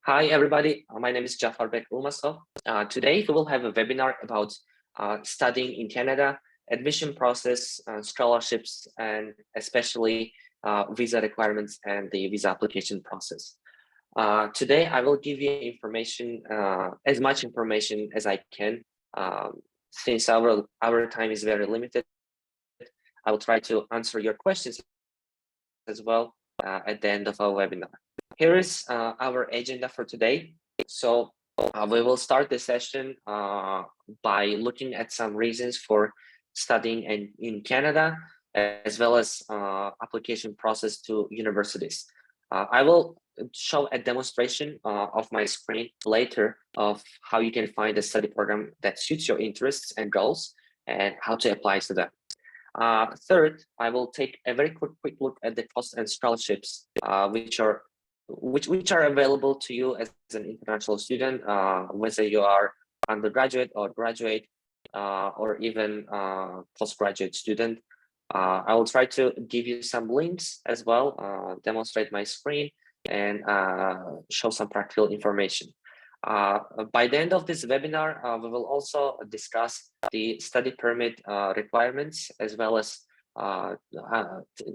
Hi, everybody. My name is Jafarbek. Today, we will have a webinar about studying in Canada, admission process, scholarships, and especially visa requirements and the visa application process. Today, I will give you information, as much information as I can. Since our time is very limited, I will try to answer your questions as well at the end of our webinar. Here is our agenda for today. So we will start the session by looking at some reasons for studying in Canada, as well as application process to universities. I will show a demonstration of my screen later of how you can find a study program that suits your interests and goals and how to apply to them. Third, I will take a very quick look at the costs and scholarships, which are available to you as an international student, whether you are undergraduate or graduate, or even postgraduate student. I will try to give you some links as well, demonstrate my screen, and show some practical information. By the end of this webinar, we will also discuss the study permit requirements, as well as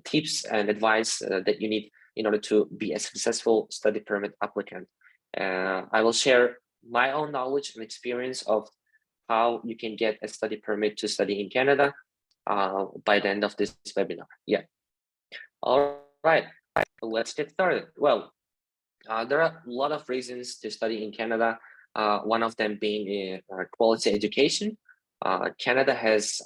tips and advice that you need in order to be a successful study permit applicant. I will share my own knowledge and experience of how you can get a study permit to study in Canada by the end of this webinar. Yeah. All right, let's get started. Well, there are a lot of reasons to study in Canada. One of them being quality education. Canada has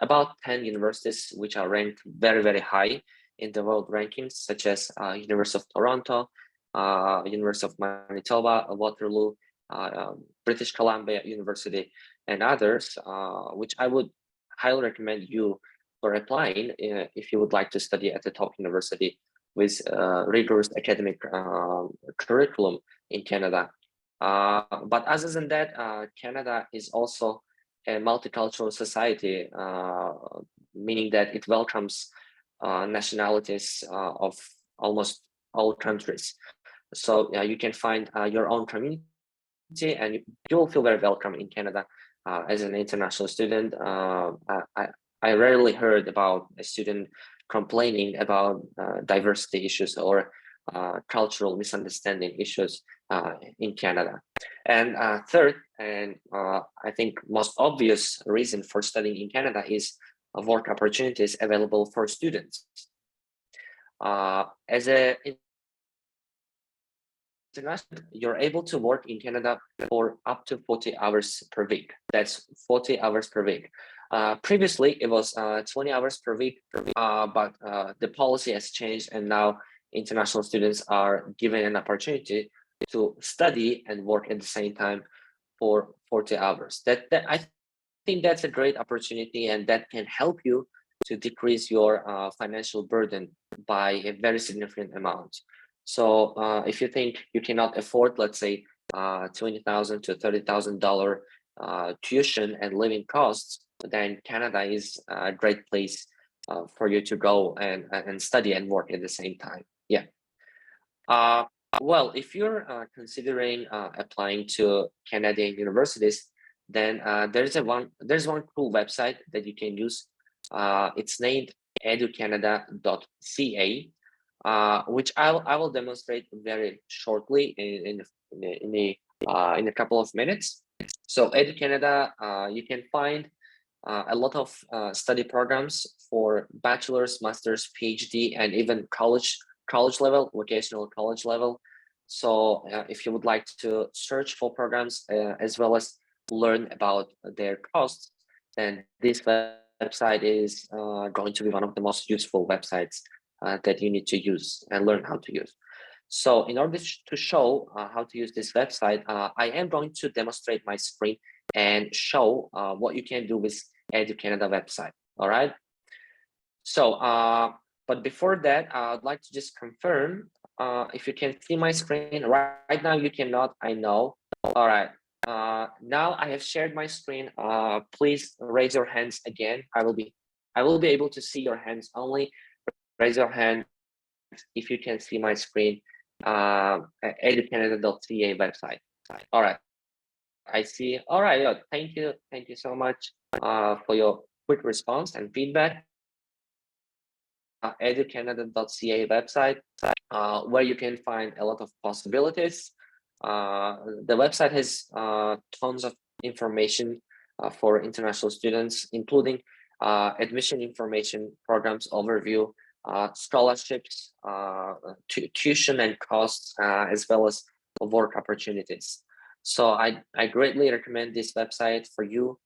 about 10 universities which are ranked very high in the world rankings, such as University of Toronto, University of Manitoba, Waterloo, British Columbia University, and others, which I would highly recommend you for applying if you would like to study at the top university with rigorous academic curriculum in Canada. But other than that, Canada is also a multicultural society, meaning that it welcomes nationalities of almost all countries. So you can find your own community, and you will feel very welcome in Canada as an international student. I rarely heard about a student complaining about diversity issues or cultural misunderstanding issues in Canada. And third, and I think most obvious reason for studying in Canada is work opportunities available for students. As a international, you're able to work in Canada for up to 40 hours per week. That's 40 hours per week. Previously, it was 20 hours per week, but the policy has changed, and now international students are given an opportunity to study and work at the same time for 40 hours. I think that's a great opportunity, and that can help you to decrease your financial burden by a very significant amount. So if you think you cannot afford, let's say, $20,000 to $30,000 tuition and living costs, then Canada is a great place for you to go and study and work at the same time. Yeah. Well, if you're considering applying to Canadian universities, then there's one cool website that you can use. It's named educanada.ca. Which I will demonstrate very shortly in a couple of minutes. So EduCanada, you can find a lot of study programs for bachelor's, master's, PhD, and even college level, vocational college level. So if you would like to search for programs as well as learn about their costs, then this website is going to be one of the most useful websites that you need to use and learn how to use. So in order to show how to use this website, I am going to demonstrate my screen and show what you can do with EduCanada website, all right? So, but before that, I'd like to just confirm if you can see my screen. Right now you cannot, I know. All right, now I have shared my screen. Please raise your hands again. I will be able to see your hands only. Raise your hand if you can see my screen educanada.ca website. All right, I see. All right, yeah, thank you so much for your quick response and feedback. Educanada.ca website, where you can find a lot of possibilities. The website has tons of information for international students, including admission information, programs overview, scholarships, tuition and costs, as well as work opportunities. So I greatly recommend this website for you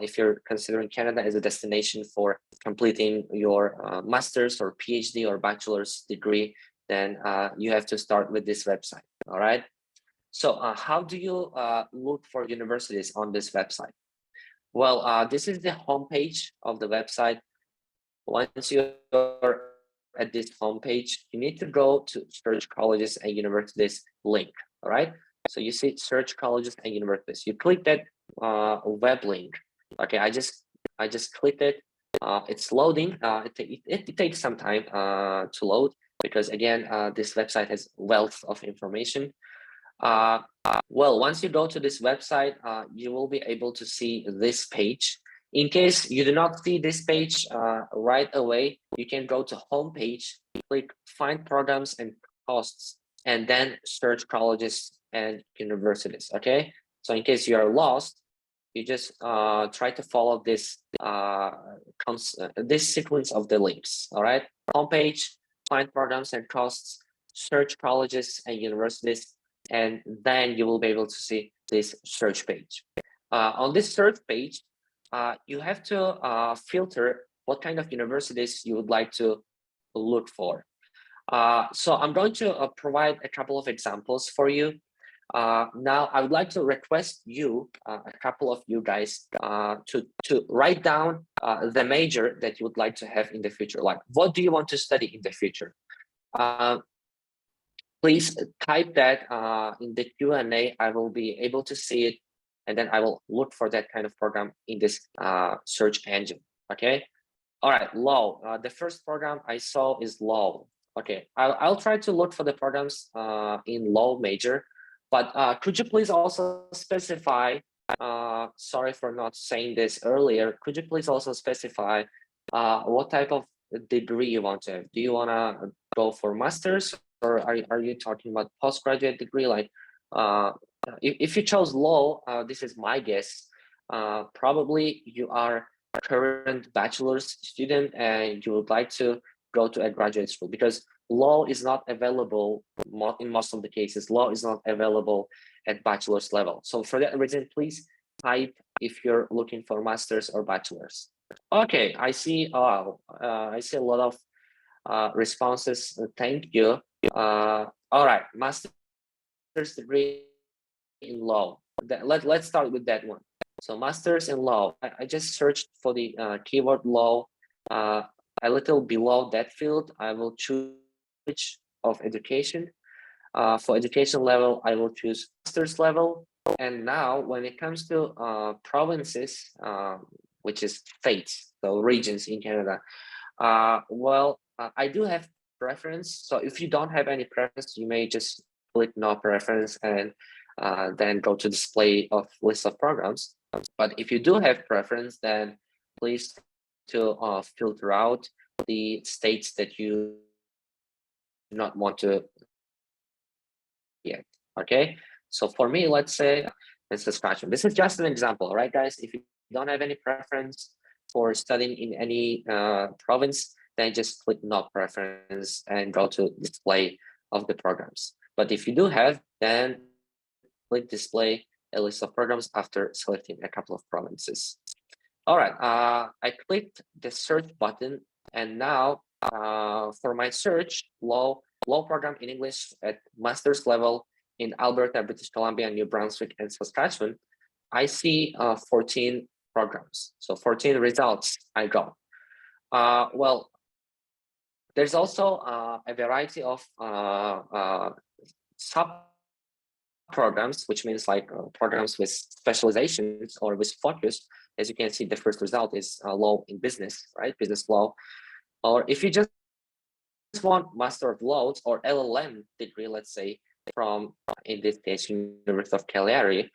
if you're considering Canada as a destination for completing your master's or PhD or bachelor's degree. Then you have to start with this website. All right. So how do you look for universities on this website? Well, this is the homepage of the website. Once you're at this homepage, you need to go to search colleges and universities link. All right. So you see search colleges and universities. You click that web link. Okay, I just clicked it. It's loading. It takes some time to load because again, this website has wealth of information. Well, once you go to this website, you will be able to see this page. In case you do not see this page right away, you can go to home page, click find programs and costs, and then search colleges and universities. Okay, so in case you are lost, you just try to follow this this sequence of the links. All right, homepage, find programs and costs, search colleges and universities, and then you will be able to see this search page. On this search page, you have to filter what kind of universities you would like to look for. So I'm going to provide a couple of examples for you. Now, I would like to request you, a couple of you guys, to write down the major that you would like to have in the future. Like, what do you want to study in the future? Please type that in the Q&A. I will be able to see it, and then I will look for that kind of program in this search engine. Okay. All right, law. The first program I saw is law. Okay, I'll try to look for the programs in law major, but could you please also specify, sorry for not saying this earlier, could you please also specify what type of degree you want to have? Do you want to go for master's, or are you talking about postgraduate degree? Like, if you chose law, this is my guess, probably you are a current bachelor's student and you would like to go to a graduate school, because law is not available in most of the cases. Law is not available at bachelor's level. So for that reason, please type if you're looking for master's or bachelor's. Okay, I see. I see a lot of responses. Thank you. All right, master's degree in law. Let's start with that one. So master's in law. I just searched for the keyword law. A little below that field, I will choose of education. For education level, I will choose master's level. And now when it comes to provinces, which is states, so regions in Canada, well, I do have preference. So if you don't have any preference, you may just click no preference and then go to display of list of programs. But if you do have preference, then please to filter out the states that you do not want to yet. Okay, so for me, let's say it's Saskatchewan. This is just an example, right, guys? If you don't have any preference for studying in any province, then just click no preference and go to display of the programs. But if you do have, then click display a list of programs after selecting a couple of provinces. All right, I clicked the search button, and now for my search, law program in English at master's level in Alberta, British Columbia, New Brunswick, and Saskatchewan, I see 14 programs. So 14 results I got. Well, there's also a variety of sub programs, which means like programs with specializations or with focus. As you can see, the first result is law in business, right? Business law. Or if you just want Master of Laws or LLM degree, let's say, from, in this case, University of Calgary,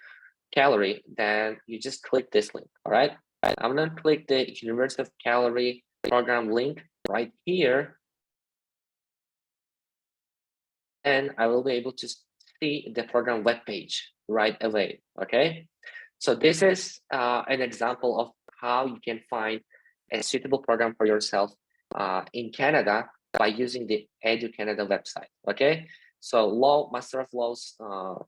then you just click this link, all right? I'm gonna click the University of Calgary program link right here, and I will be able to see the program webpage right away, okay? So this is an example of how you can find a suitable program for yourself in Canada by using the Edu-Canada website, okay? So Master of Laws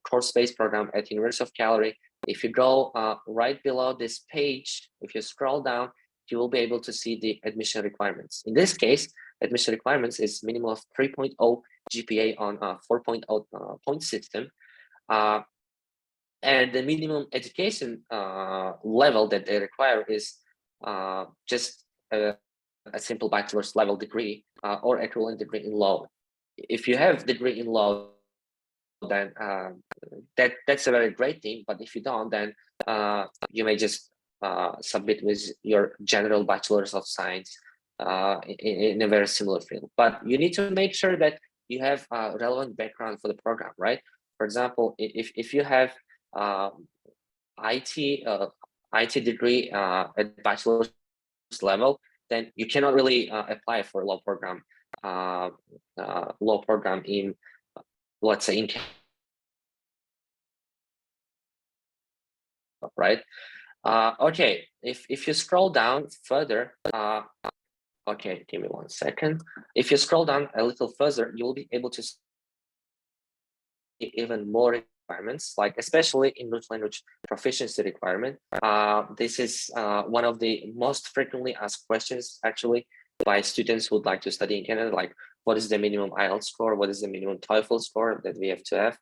course-based program at University of Calgary. If you go right below this page, if you scroll down, you will be able to see the admission requirements. In this case, admission requirements is minimum of 3.0 GPA on a 4.0 point system. And the minimum education level that they require is just a simple bachelor's level degree or equivalent degree in law. If you have degree in law, then that's a very great thing. But if you don't, then you may just submit with your general bachelor's of science in a very similar field. But you need to make sure that you have a relevant background for the program, right? For example, if you have IT degree at bachelor's level, then you cannot really apply for a law program in, let's say, in right? Okay, if you scroll down further, okay, give me 1 second. If you scroll down a little further, you will be able to see even more requirements, like especially English language proficiency requirement. This is one of the most frequently asked questions actually by students who would like to study in Canada, like what is the minimum IELTS score, what is the minimum TOEFL score that we have to have.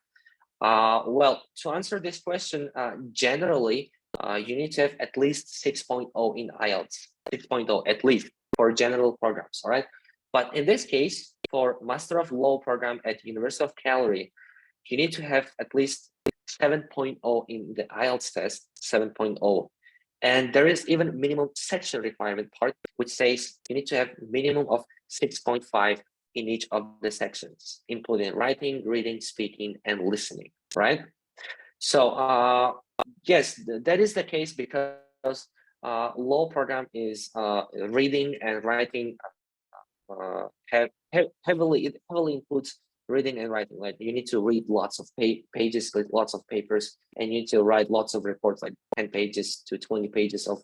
Well, to answer this question, generally, you need to have at least 6.0 in IELTS, 6.0 at least for general programs, all right? But in this case, for Master of Law program at University of Calgary, you need to have at least 7.0 in the IELTS test, 7.0. And there is even minimum section requirement part, which says you need to have minimum of 6.5 in each of the sections, including writing, reading, speaking, and listening, right? So yes, that is the case because law program is reading and writing heavily includes reading and writing. Like you need to read lots of pages with lots of papers, and you need to write lots of reports, like 10 pages to 20 pages of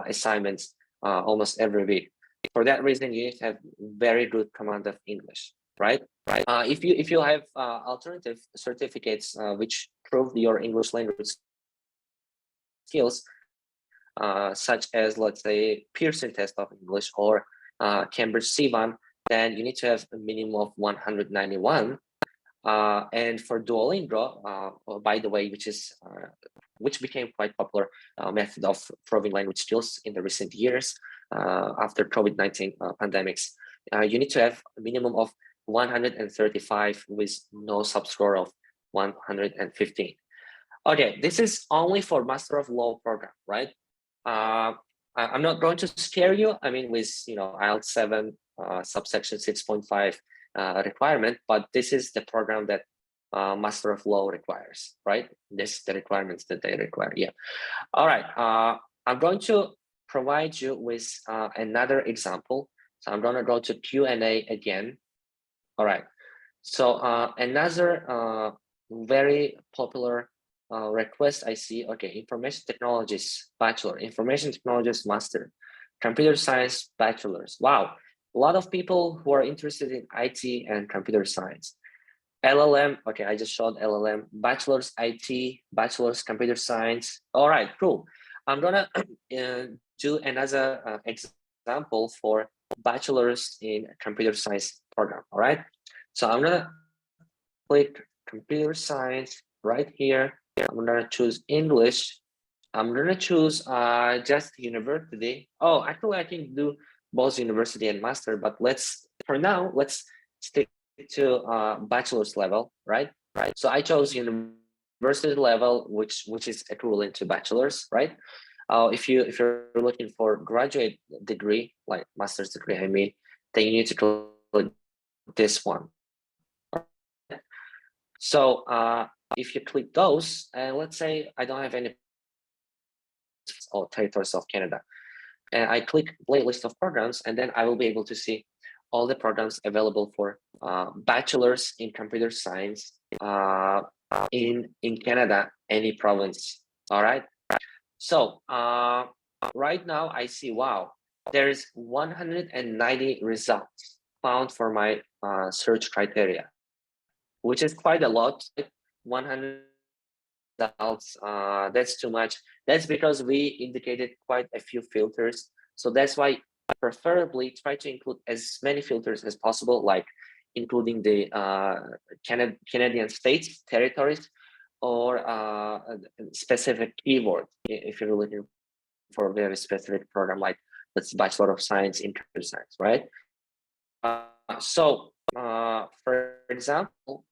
assignments almost every week. For that reason, you need to have very good command of English, right? If you have alternative certificates which prove your English language skills, such as, let's say, Pearson test of English or Cambridge C1, then you need to have a minimum of 191. And for Duolingo, by the way, which became quite popular method of proving language skills in the recent years after COVID-19 pandemics, you need to have a minimum of 135 with no subscore of 115. Okay, this is only for Master of Law program, right? I'm not going to scare you. I mean, with IELTS 7 subsection 6.5 requirement, but this is the program that Master of Law requires, right? This is the requirements that they require. Yeah. All right. I'm going to provide you with another example. So I'm going to go to Q&A again. All right. So another very popular request I see. Okay, information technologies bachelor, information technologies master, computer science bachelors. Wow, a lot of people who are interested in IT and computer science. LLM, okay, I just showed LLM, bachelor's IT, bachelor's computer science. All right, cool. I'm gonna do another example for bachelor's in computer science program, all right? So I'm gonna click computer science right here. I'm gonna choose English. I'm gonna choose just university. Oh, actually I can do both university and master, but for now, let's stick to bachelor's level, right? So I chose university level, which is equivalent to bachelor's, right? If you're looking for graduate degree, like master's degree, I mean, then you need to click this one. So if you click those, and let's say I don't have any or territories of Canada, and I click playlist of programs, and then I will be able to see all the programs available for bachelor's in computer science in Canada, any province. All right. So right now I see, wow, there is 190 results found for my search criteria, which is quite a lot. 100 results, that's too much. That's because we indicated quite a few filters. So that's why preferably try to include as many filters as possible, like including the Canadian states, territories, or a specific keyword if you're looking for a very specific program, like that's Bachelor of Science in Computer Science, right? For example,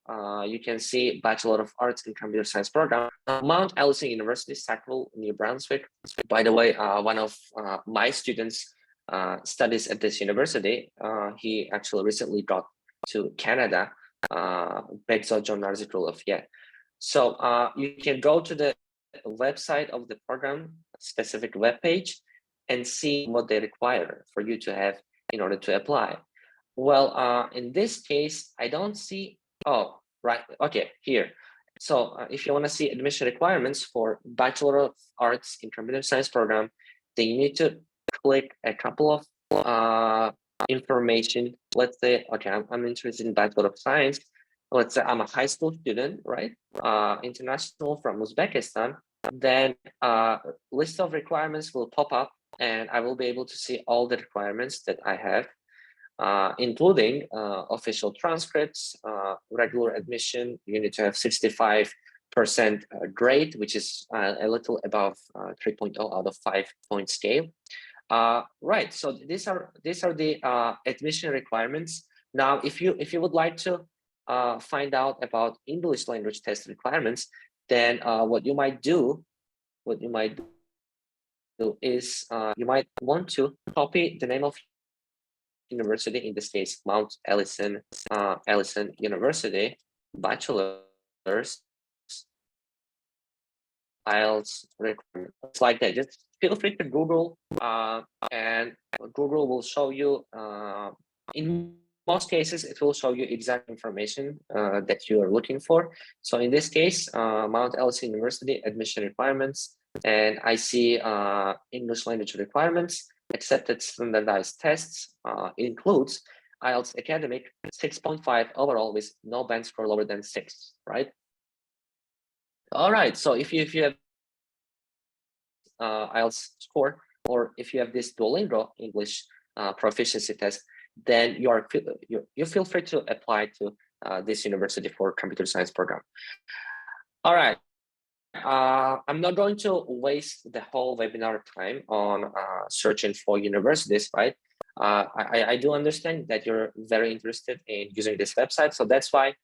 you can see Bachelor of Arts in Computer Science program, Mount Allison University, Sackville, New Brunswick. By the way, one of my students studies at this university. He actually recently got to Canada, Begzo John Narzikrulov, yeah. So you can go to the website of the program, specific web page, and see what they require for you to have in order to apply. Well, in this case, I don't see, oh, right, okay, here. So if you want to see admission requirements for Bachelor of Arts in Computer Science program, then you need to click a couple of information. Let's say, okay, I'm interested in Bachelor of Science. Let's say I'm a high school student, right? International from Uzbekistan. Then list of requirements will pop up, and I will be able to see all the requirements that I have, including official transcripts, regular admission. You need to have 65% grade, which is a little above 3.0 out of 5-point scale. Right. So these are the admission requirements. Now, if you would like to find out about English language test requirements, then what you might do is you might want to copy the name of university, in this case Mount Allison University, bachelor's IELTS requirements, like that. Just feel free to Google, and Google will show you, in most cases it will show you exact information that you are looking for. So in this case, Mount Allison University admission requirements, and I see English language requirements, accepted standardized tests, includes IELTS academic 6.5 overall with no band score lower than 6, right? All right, so if you have IELTS score, or if you have this Duolingo English proficiency test, then you feel free to apply to this university for computer science program. All right. I'm not going to waste the whole webinar time on searching for universities, right? I do understand that you're very interested in using this website, so that's why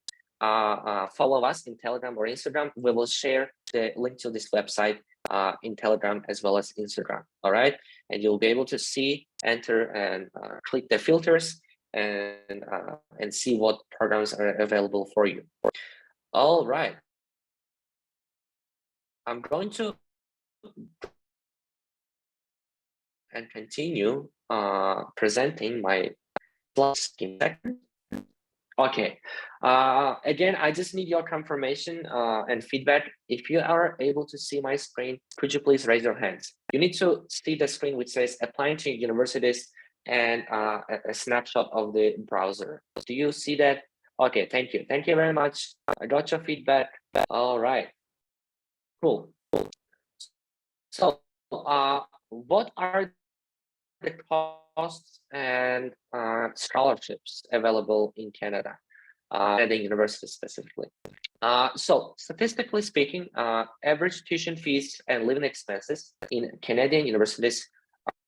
follow us in Telegram or Instagram. We will share the link to this website in Telegram as well as Instagram. All right, and you'll be able to see, enter, and click the filters and see what programs are available for you. All right. I'm going to and continue presenting my slides in a second. Okay. Again, I just need your confirmation and feedback. If you are able to see my screen, could you please raise your hands? You need to see the screen which says applying to universities and a snapshot of the browser. Do you see that? Okay, thank you. Thank you very much. I got your feedback. All right. Cool. So what are the costs and scholarships available in Canada, at the university specifically? So statistically speaking, average tuition fees and living expenses in Canadian universities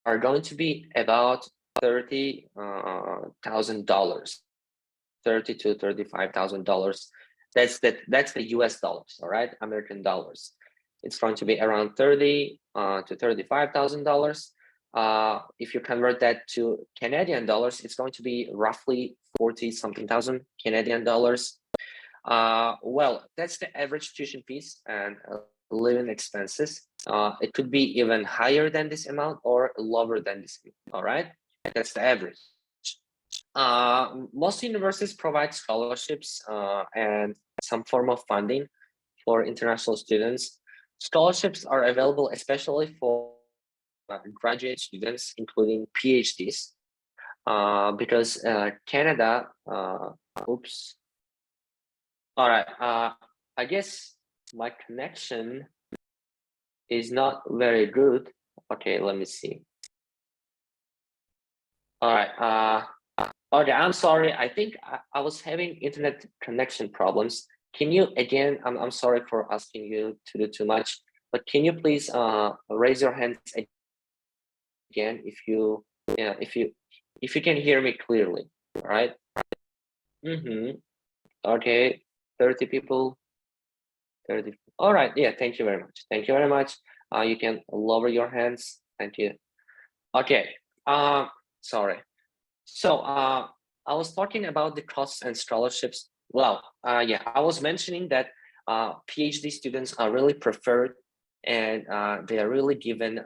are going to be about $30,000, $30,000 to $35,000. That's the US dollars, all right, American dollars. It's going to be around $30,000 to $35,000. If you convert that to Canadian dollars, it's going to be roughly 40 something thousand Canadian dollars. Well, that's the average tuition fees and living expenses. It could be even higher than this amount or lower than this. All right, that's the average. Most universities provide scholarships and some form of funding for international students. Scholarships are available especially for graduate students, including PhDs, because Canada, oops. All right, I guess my connection is not very good. Okay, let me see. All right, okay, I'm sorry. I think I was having internet connection problems. Can you again, I'm sorry for asking you to do too much, but can you please raise your hands again if you, yeah, if you can hear me clearly, all right? Okay, 30 people, 30. All right, yeah, thank you very much. Thank you very much. You can lower your hands. Thank you. Okay, sorry. So I was talking about the costs and scholarships. Well, yeah, I was mentioning that PhD students are really preferred, and they are really given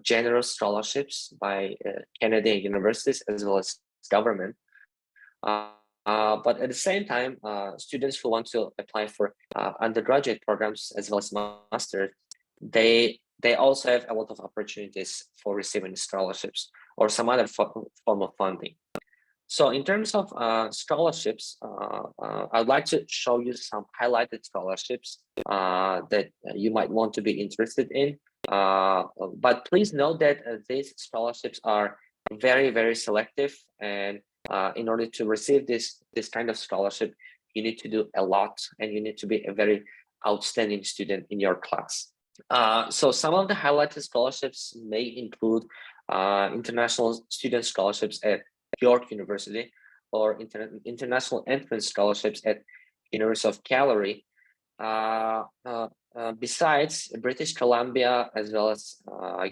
generous scholarships by Canadian universities as well as government. But at the same time, students who want to apply for undergraduate programs as well as masters, they also have a lot of opportunities for receiving scholarships or some other form of funding. So in terms of scholarships, I'd like to show you some highlighted scholarships that you might want to be interested in. But please note that these scholarships are very, very selective, and in order to receive this kind of scholarship, you need to do a lot, and you need to be a very outstanding student in your class. So some of the highlighted scholarships may include international student scholarships at York University, or international entrance scholarships at University of Calgary. Besides British Columbia as well as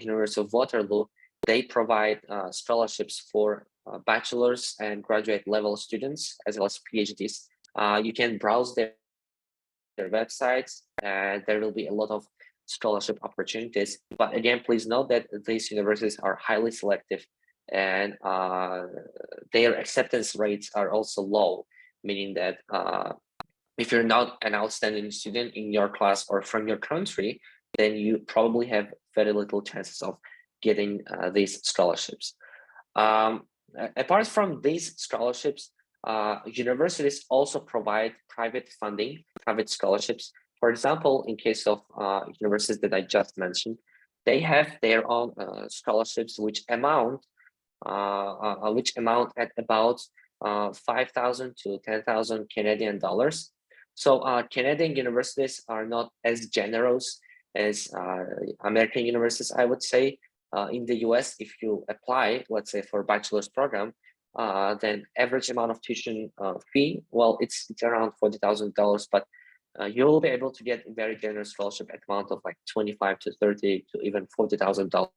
University of Waterloo, they provide scholarships for bachelor's and graduate level students as well as PhDs. You can browse their websites, and there will be a lot of scholarship opportunities. But again, please note that these universities are highly selective, and their acceptance rates are also low, meaning that if you're not an outstanding student in your class or from your country, then you probably have very little chances of getting these scholarships. Apart from these scholarships, universities also provide private funding, private scholarships. For example, in case of universities that I just mentioned, they have their own scholarships which amount at about 5,000 to 10,000 Canadian dollars. So Canadian universities are not as generous as American universities, I would say. In the US, if you apply, let's say for bachelor's program, then average amount of tuition fee, well, it's around $40,000, but you will be able to get a very generous scholarship amount of like 25 to 30 to even $40,000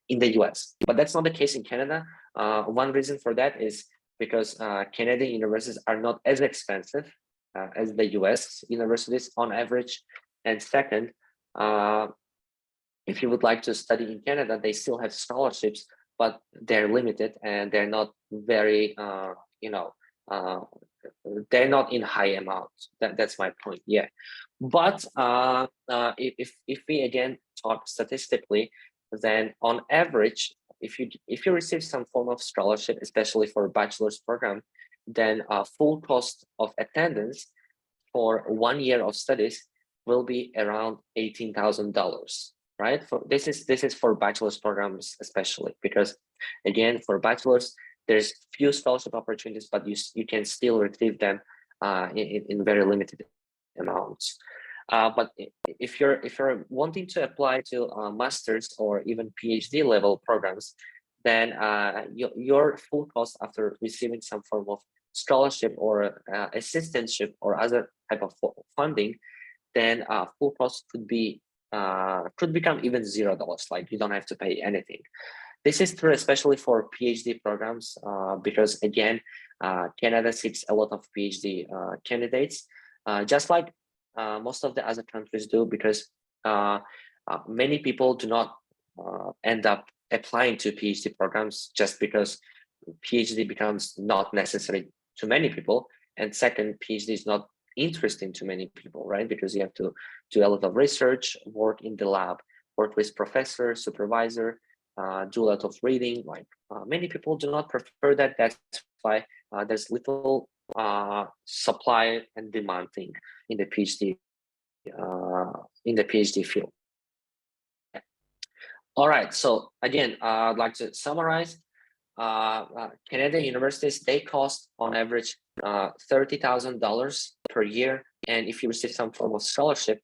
in the US. But that's not the case in Canada. One reason for that is because Canadian universities are not as expensive as the US universities on average. And second, if you would like to study in Canada, they still have scholarships, but they're limited and they're not very, they're not in high amounts. That's my point. Yeah, but if we again talk statistically, then on average, if you receive some form of scholarship, especially for a bachelor's program, then full cost of attendance for 1 year of studies will be around $18,000. Right? This is for bachelor's programs especially, because again, for bachelor's, there's few scholarship opportunities, but you can still receive them in very limited amounts. But if you're wanting to apply to master's or even PhD level programs, then your full cost after receiving some form of scholarship or assistantship or other type of funding, then full cost could be could become even $0, like you don't have to pay anything. This is true especially for PhD programs, because again, Canada seeks a lot of PhD candidates, just like most of the other countries do, because many people do not end up applying to PhD programs just because PhD becomes not necessary to many people. And second, PhD is not interesting to many people, right? Because you have to do a lot of research, work in the lab, work with professor, supervisor, do a lot of reading. Like many people do not prefer that. That's why there's little supply and demand thing in the PhD field. All right. So again, I'd like to summarize. Canadian universities, they cost on average $30,000 per year, and if you receive some form of scholarship,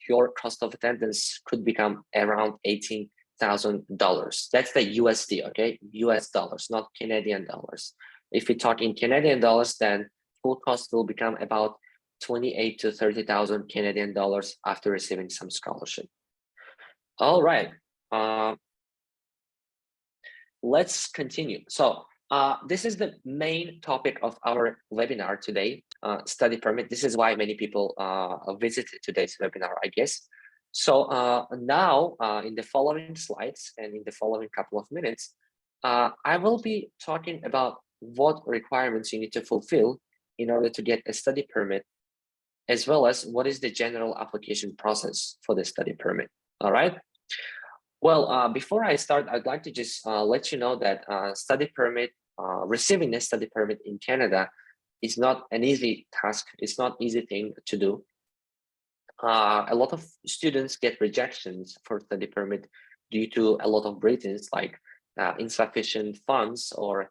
your cost of attendance could become around $18,000. That's the USD, okay? US dollars, not Canadian dollars. If we talk in Canadian dollars, then full cost will become about 28 to 30,000 Canadian dollars after receiving some scholarship. All right. Let's continue. So this is the main topic of our webinar today, study permit. This is why many people visited today's webinar, I guess. So now in the following slides and in the following couple of minutes, I will be talking about what requirements you need to fulfill in order to get a study permit, as well as what is the general application process for the study permit. All right. Well, before I start, I'd like to just let you know that study permit, receiving a study permit in Canada is not an easy task. It's not easy thing to do. A lot of students get rejections for study permit due to a lot of reasons, like insufficient funds or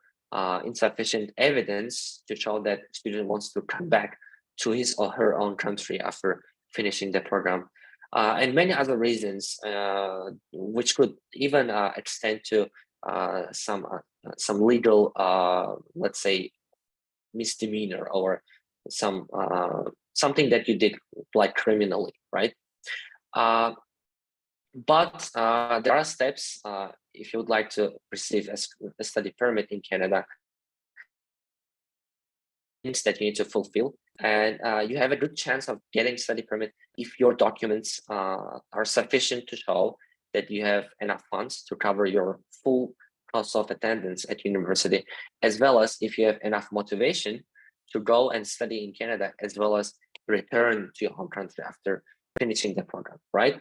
insufficient evidence to show that student wants to come back to his or her own country after finishing the program. And many other reasons, which could even extend to some legal, let's say, misdemeanor or something that you did like criminally, right? But there are steps if you would like to receive a study permit in Canada, things that you need to fulfill, and you have a good chance of getting study permit if your documents are sufficient to show that you have enough funds to cover your full cost of attendance at university, as well as if you have enough motivation to go and study in Canada, as well as return to your home country after finishing the program, right?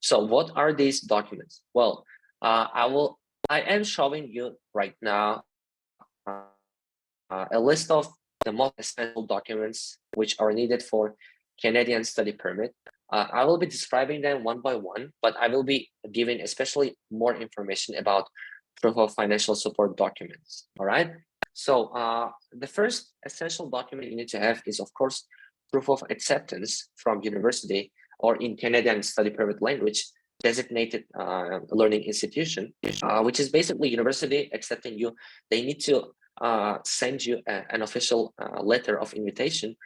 So what are these documents? Well, I am showing you right now a list of the most essential documents which are needed for Canadian study permit. I will be describing them one by one, but I will be giving especially more information about proof of financial support documents. All right. So the first essential document you need to have is, of course, proof of acceptance from university, or in Canadian study permit language, designated learning institution, which is basically university accepting you. They need to send you an official letter of invitation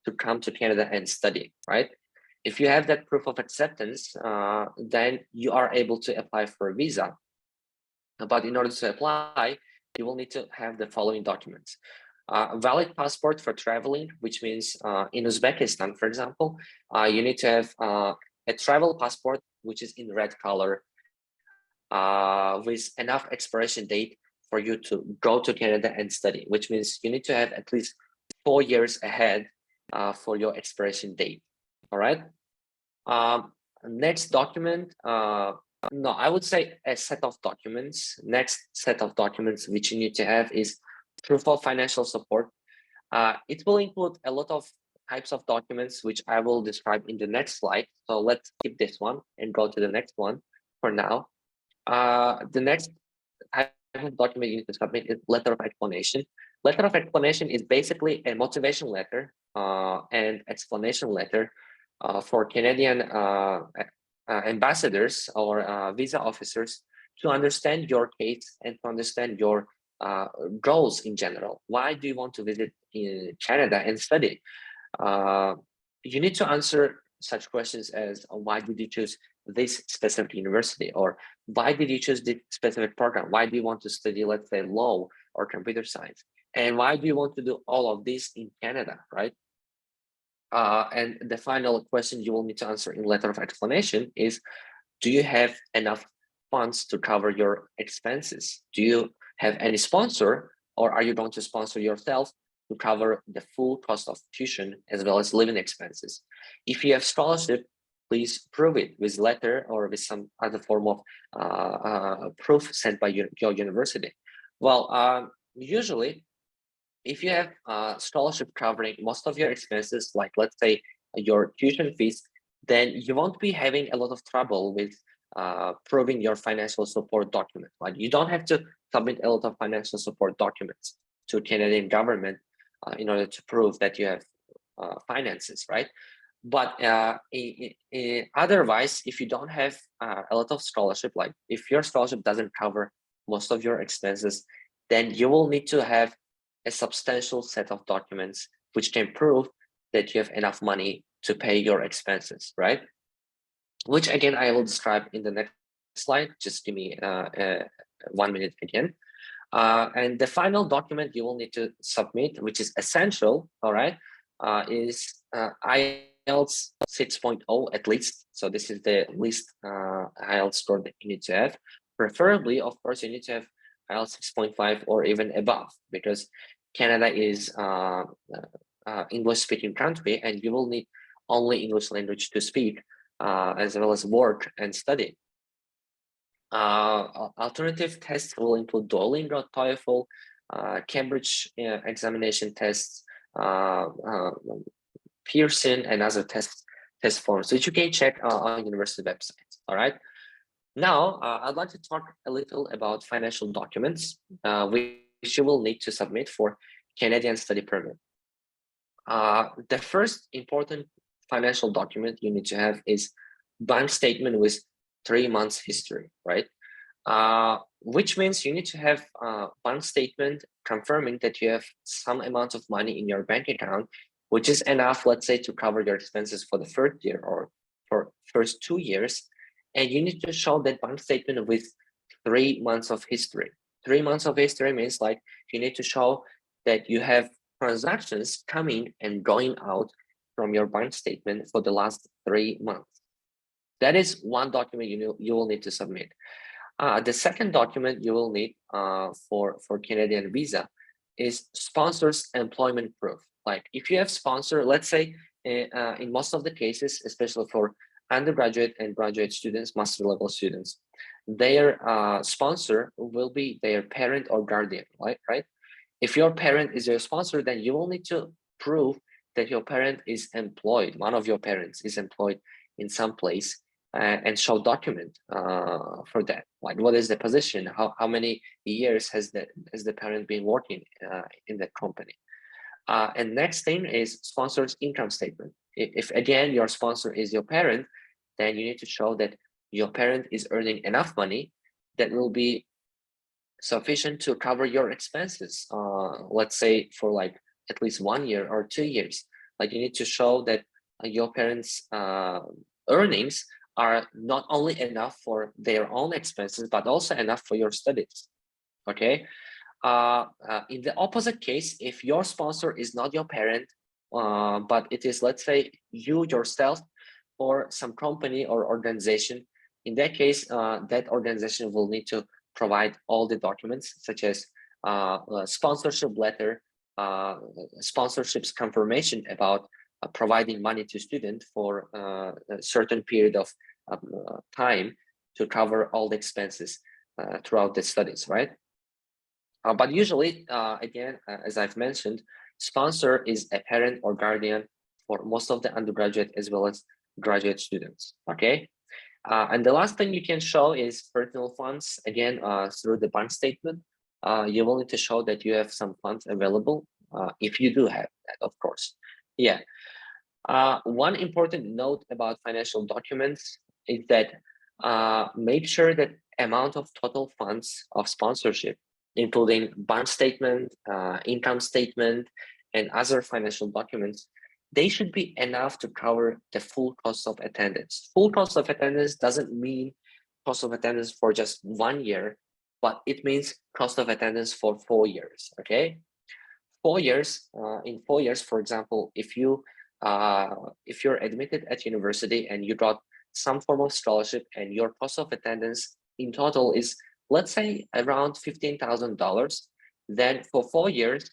to come to Canada and study, right? If you have that proof of acceptance, then you are able to apply for a visa. But in order to apply, you will need to have the following documents. Valid passport for traveling, which means in Uzbekistan, for example, you need to have a travel passport, which is in red color, with enough expiration date for you to go to Canada and study, which means you need to have at least 4 years ahead for your expiration date. All right. Next document, no, I would say a set of documents. Next set of documents which you need to have is proof of financial support. It will include a lot of types of documents, which I will describe in the next slide. So let's skip this one and go to the next one for now. The next type of document you need to submit is letter of explanation. Letter of explanation is basically a motivation letter and explanation letter for Canadian ambassadors or visa officers to understand your case and to understand your goals in general. Why do you want to visit in Canada and study? You need to answer such questions as why did you choose this specific university, or why did you choose this specific program? Why do you want to study, let's say, law or computer science? And why do you want to do all of this in Canada, right? And the final question you will need to answer in letter of explanation is, do you have enough funds to cover your expenses? Do you have any sponsor, or are you going to sponsor yourself to cover the full cost of tuition as well as living expenses? If you have scholarship, please prove it with letter or with some other form of proof sent by your university. Well, usually, if you have a scholarship covering most of your expenses, like let's say your tuition fees, then you won't be having a lot of trouble with proving your financial support document. Like you don't have to submit a lot of financial support documents to Canadian government in order to prove that you have finances, right? But otherwise, if you don't have a lot of scholarship, like if your scholarship doesn't cover most of your expenses, then you will need to have a substantial set of documents which can prove that you have enough money to pay your expenses, right? Which again, I will describe in the next slide. Just give me 1 minute again. And the final document you will need to submit, which is essential, all right, is IELTS 6.0 at least. So this is the least IELTS score that you need to have. Preferably, of course, you need to have IELTS 6.5 or even above, because Canada is English-speaking country, and you will need only English language to speak, as well as work and study. Alternative tests will include Duolingo, TOEFL, Cambridge examination tests, Pearson, and other test forms, which you can check on university websites. All right. Now, I'd like to talk a little about financial documents, which you will need to submit for Canadian study permit. The first important financial document you need to have is bank statement with 3 months history, right? Which means you need to have a bank statement confirming that you have some amount of money in your bank account, which is enough, let's say, to cover your expenses for the first year or for first 2 years. And you need to show that bank statement with 3 months of history. 3 months of history means like you need to show that you have transactions coming and going out from your bank statement for the last 3 months. That is one document you will need to submit. The second document you will need for Canadian visa is sponsor's employment proof. Like if you have sponsor, let's say in most of the cases, especially for undergraduate and graduate students, master level students, their sponsor will be their parent or guardian, right? If your parent is your sponsor, then you will need to prove that your parent is employed, one of your parents is employed in some place, and show document for that. Like what is the position? How many years has the parent been working in that company? And next thing is sponsor's income statement. If again your sponsor is your parent, then you need to show that your parent is earning enough money that will be sufficient to cover your expenses. Let's say for like at least 1 year or 2 years. Like you need to show that your parents' earnings are not only enough for their own expenses, but also enough for your studies. Okay. In the opposite case, if your sponsor is not your parent, but it is, let's say, you yourself or some company or organization, in that case, that organization will need to provide all the documents such as sponsorship letter, sponsorships confirmation about providing money to students for a certain period of time to cover all the expenses throughout the studies, right? But usually, again, as I've mentioned, sponsor is a parent or guardian for most of the undergraduate as well as graduate students, okay? And the last thing you can show is personal funds, again, through the bank statement. You will need to show that you have some funds available, if you do have that, of course. Yeah. One important note about financial documents is that make sure that amount of total funds of sponsorship, including bank statement, income statement, and other financial documents, they should be enough to cover the full cost of attendance. Full cost of attendance doesn't mean cost of attendance for just 1 year, but it means cost of attendance for 4 years, okay? 4 years, in 4 years, for example, if you're admitted at university and you got some form of scholarship and your cost of attendance in total is, let's say, around $15,000, then for 4 years,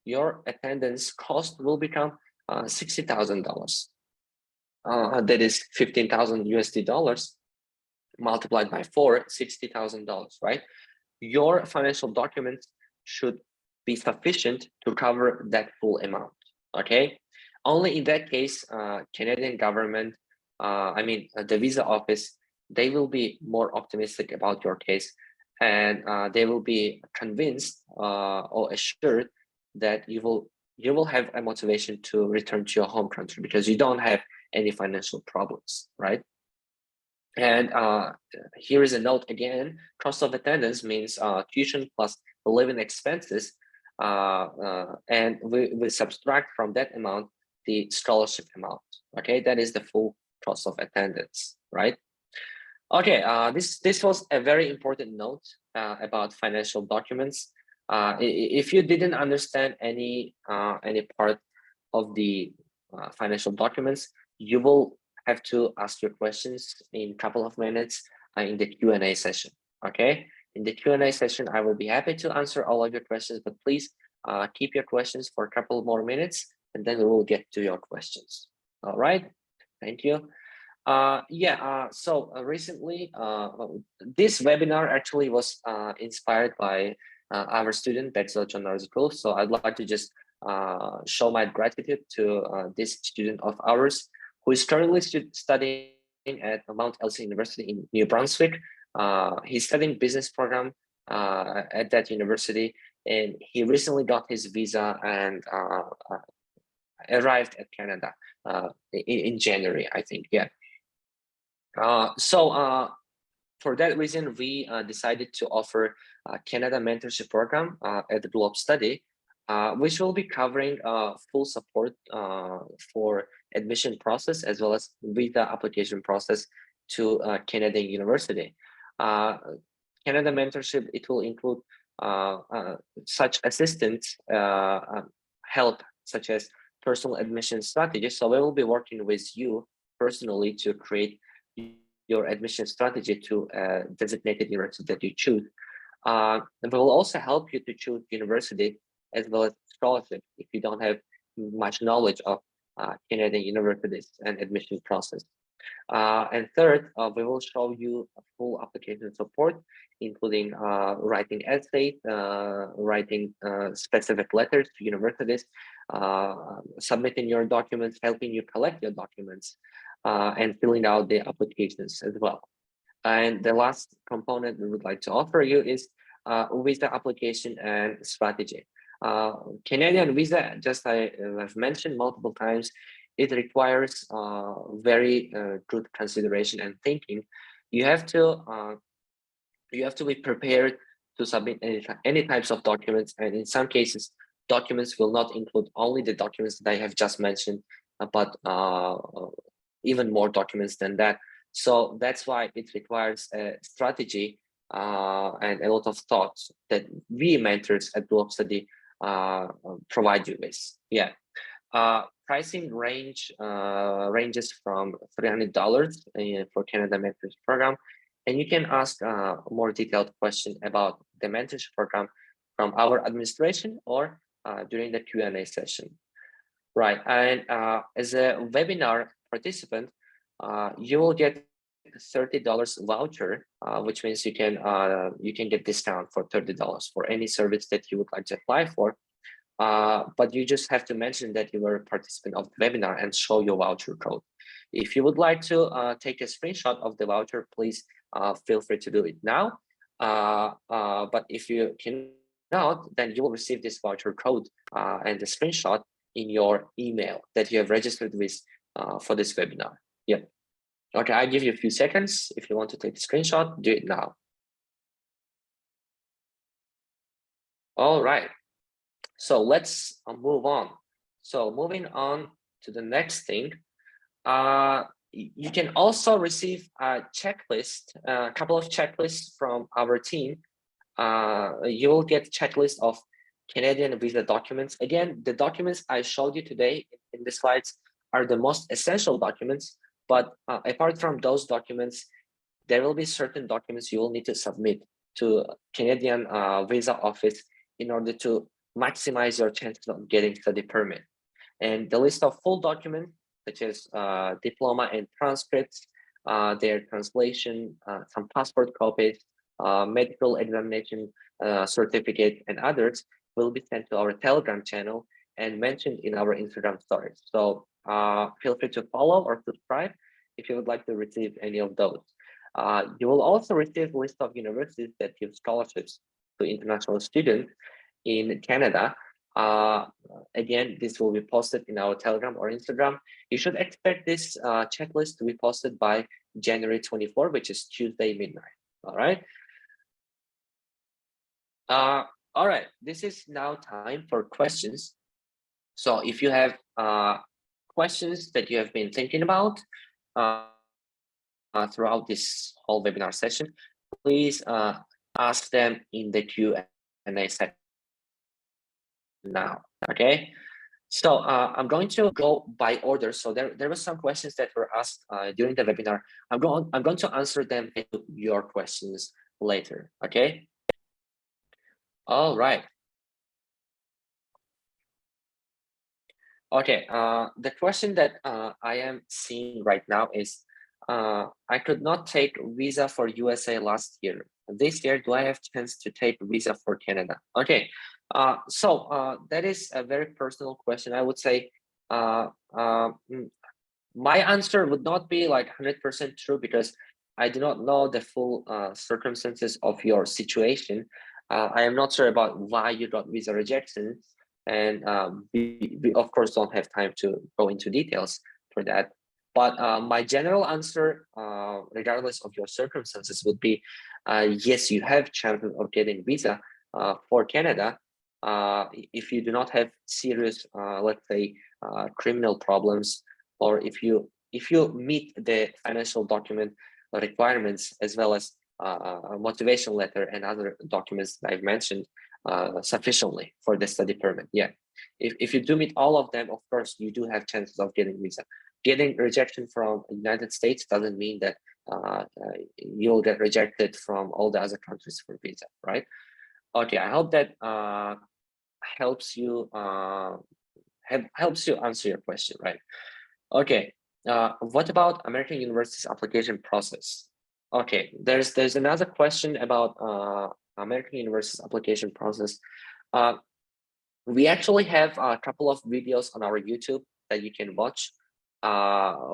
your attendance cost will become $60,000. That is 15,000 USD dollars multiplied by 4, $60,000, right? Your financial documents should be sufficient to cover that full amount, okay? Only in that case, Canadian government, the visa office, they will be more optimistic about your case, and they will be convinced or assured that you will have a motivation to return to your home country because you don't have any financial problems, right? And here is a note again, cost of attendance means tuition plus living expenses, and we subtract from that amount the scholarship amount, okay? That is the full cost of attendance, right? Okay, this was a very important note about financial documents. If you didn't understand any part of the financial documents, you will have to ask your questions in a couple of minutes in the Q&A session, okay? In the Q&A session, I will be happy to answer all of your questions, but please keep your questions for a couple more minutes, and then we will get to your questions. All right, thank you. Recently, this webinar actually was inspired by our student, Bexel John School. So I'd like to just show my gratitude to this student of ours who is currently studying at Mount Elsie University in New Brunswick. He's studying business program at that university, and he recently got his visa and arrived at Canada in January, I think. Yeah. For that reason, we decided to offer a Canada mentorship program at the Globe Study, which will be covering full support for admission process as well as visa application process to Canadian University. Canada mentorship, it will include such assistance help such as personal admission strategies. So we will be working with you personally to create your admission strategy to a designated university that you choose. And we will also help you to choose university as well as scholarship if you don't have much knowledge of Canadian universities and admission process. And third, we will show you a full application support, including writing essays, writing specific letters to universities, submitting your documents, helping you collect your documents, and filling out the applications as well. And the last component we would like to offer you is visa application and strategy. Canadian visa, just I've mentioned multiple times, it requires very good consideration and thinking. You have to be prepared to submit any types of documents, and in some cases, documents will not include only the documents that I have just mentioned, but even more documents than that. So that's why it requires a strategy and a lot of thoughts that we mentors at Globe Study provide you with. Yeah. Pricing ranges from $300 for Canada Mentors Program, and you can ask a more detailed question about the mentorship program from our administration or during the Q&A session. Right, and as a webinar participant, you will get $30 voucher, which means you can get discount for $30 for any service that you would like to apply for. But you just have to mention that you were a participant of the webinar and show your voucher code. If you would like to take a screenshot of the voucher, please feel free to do it now. But if you cannot, then you will receive this voucher code and the screenshot in your email that you have registered with for this webinar. Yep. Okay, I'll give you a few seconds. If you want to take a screenshot, do it now. All right. So let's move on. So moving on to the next thing. You can also receive a checklist, a couple of checklists from our team. You will get checklist of Canadian visa documents. Again, the documents I showed you today in the slides are the most essential documents, but apart from those documents, there will be certain documents you will need to submit to Canadian visa office in order to maximize your chances of getting study permit. And the list of full documents, such as diploma and transcripts, their translation, some passport copies, medical examination certificate, and others will be sent to our Telegram channel and mentioned in our Instagram stories. So feel free to follow or subscribe if you would like to receive any of those. You will also receive a list of universities that give scholarships to international students in Canada. Again, this will be posted in our Telegram or Instagram. You should expect this checklist to be posted by January 24, which is Tuesday midnight. All right. All right. This is now time for questions. So if you have questions that you have been thinking about throughout this whole webinar session, please ask them in the Q&A section now. Okay. So I'm going to go by order. So there were some questions that were asked during the webinar. I'm going to answer them to your questions later. Okay. All right. Okay. The question that I am seeing right now is, I could not take visa for USA last year. This year, do I have chance to take visa for Canada? Okay. So that is a very personal question. I would say my answer would not be like 100% true because I do not know the full circumstances of your situation. I am not sure about why you got visa rejection, and we of course don't have time to go into details for that. But my general answer, regardless of your circumstances, would be yes, you have chances of getting visa for Canada if you do not have serious, let's say, criminal problems, or if you meet the financial document requirements as well as a motivation letter and other documents that I've mentioned sufficiently for the study permit. Yeah, if you do meet all of them, of course you do have chances of getting visa. Getting rejection from United States doesn't mean that you'll get rejected from all the other countries for visa, right? Okay, I hope that helps you answer your question, right? Okay, what about American University's application process? Okay, there's another question about American University's application process. We actually have a couple of videos on our YouTube that you can watch,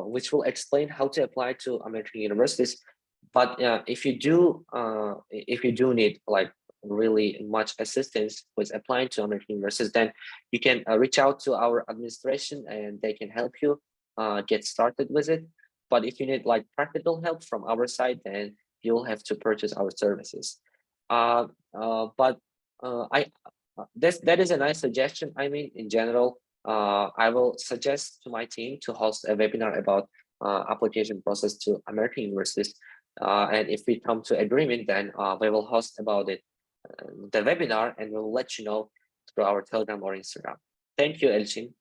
which will explain how to apply to American universities. But if you do need like really much assistance with applying to American universities, then you can reach out to our administration and they can help you get started with it. But if you need like practical help from our side, then you'll have to purchase our services. But that is a nice suggestion. I mean, in general, I will suggest to my team to host a webinar about application process to American universities. And if we come to agreement, then we will host about it the webinar, and we'll let you know through our Telegram or Instagram. Thank you, Elchin.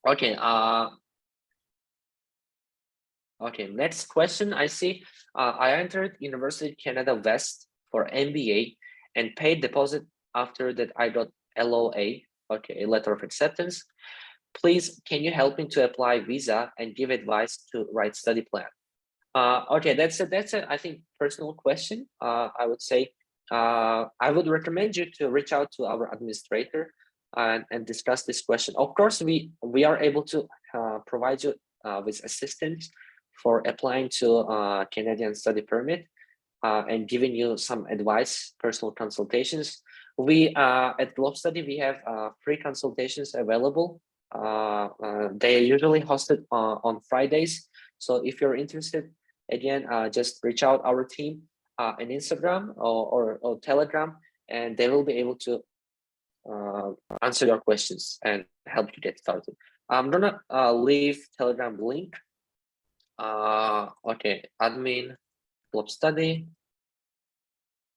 Okay. Okay. Next question. I see. I entered University of Canada West for MBA and paid deposit. After that, I got LOA. Okay, a letter of acceptance. Please, can you help me to apply visa and give advice to write study plan? Okay, that's a I think personal question. I would say I would recommend you to reach out to our administrator and discuss this question. Of course, we are able to provide you with assistance for applying to Canadian study permit and giving you some advice, personal consultations. We at Globe Study, we have free consultations available. They are usually hosted on Fridays. So if you're interested, again, just reach out our team on Instagram or Telegram, and they will be able to answer your questions and help you get started. I'm gonna leave Telegram link. Okay, admin club study.